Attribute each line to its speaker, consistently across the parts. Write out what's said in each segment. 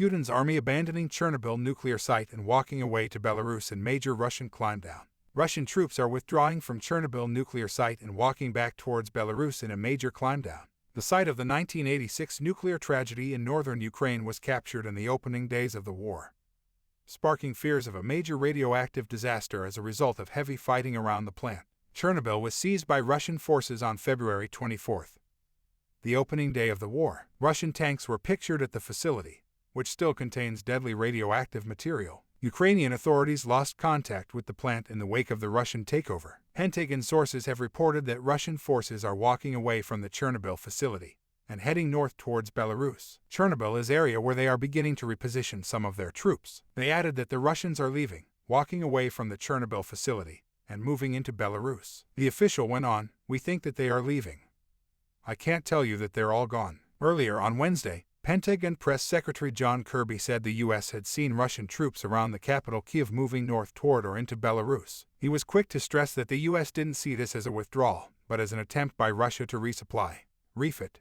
Speaker 1: Putin's army abandoning Chernobyl nuclear site and walking away to Belarus in major Russian climbdown. Russian troops are withdrawing from Chernobyl nuclear site and walking back towards Belarus in a major climbdown. The site of the 1986 nuclear tragedy in northern Ukraine was captured in the opening days of the war, sparking fears of a major radioactive disaster as a result of heavy fighting around the plant. Chernobyl was seized by Russian forces on February 24, the opening day of the war. Russian tanks were pictured at the facility, which still contains deadly radioactive material. Ukrainian authorities lost contact with the plant in the wake of the Russian takeover. Pentagon sources have reported that Russian forces are walking away from the Chernobyl facility and heading north towards Belarus. Chernobyl is an area where they are beginning to reposition some of their troops. They added that the Russians are leaving, walking away from the Chernobyl facility, and moving into Belarus. The official went on, "We think that they are leaving. I can't tell you that they're all gone." Earlier on Wednesday, Pentagon Press Secretary John Kirby said the U.S. had seen Russian troops around the capital Kyiv moving north toward or into Belarus. He was quick to stress that the U.S. didn't see this as a withdrawal, but as an attempt by Russia to resupply, refit,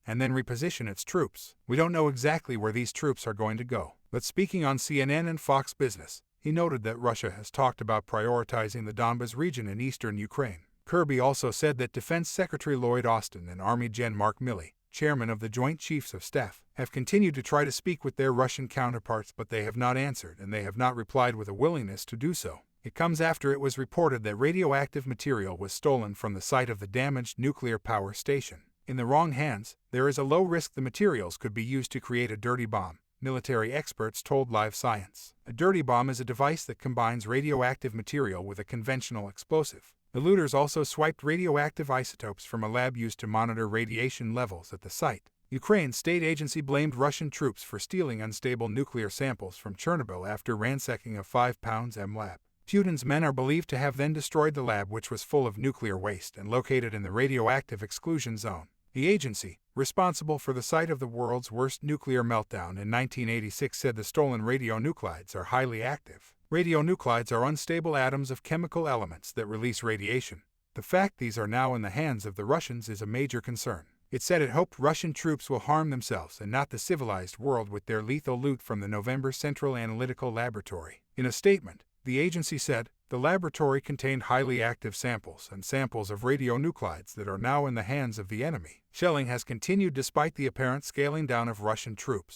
Speaker 1: and then reposition its troops. "We don't know exactly where these troops are going to go." But speaking on CNN and Fox Business, he noted that Russia has talked about prioritizing the Donbas region in eastern Ukraine. Kirby also said that Defense Secretary Lloyd Austin and Army Gen Mark Milley, chairman of the Joint Chiefs of Staff, have continued to try to speak with their Russian counterparts, but they have not answered and they have not replied with a willingness to do so. It comes after it was reported that radioactive material was stolen from the site of the damaged nuclear power station. In the wrong hands, there is a low risk the materials could be used to create a dirty bomb, military experts told Live Science. A dirty bomb is a device that combines radioactive material with a conventional explosive. The looters also swiped radioactive isotopes from a lab used to monitor radiation levels at the site. Ukraine's state agency blamed Russian troops for stealing unstable nuclear samples from Chernobyl after ransacking a 5-pound lab. Putin's men are believed to have then destroyed the lab, which was full of nuclear waste and located in the radioactive exclusion zone. The agency, responsible for the site of the world's worst nuclear meltdown in 1986, said the stolen radionuclides are highly active. Radionuclides are unstable atoms of chemical elements that release radiation. The fact these are now in the hands of the Russians is a major concern. It said it hoped Russian troops will harm themselves and not the civilized world with their lethal loot from the November Central Analytical Laboratory. In a statement, the agency said, "The laboratory contained highly active samples and samples of radionuclides that are now in the hands of the enemy." Shelling has continued despite the apparent scaling down of Russian troops.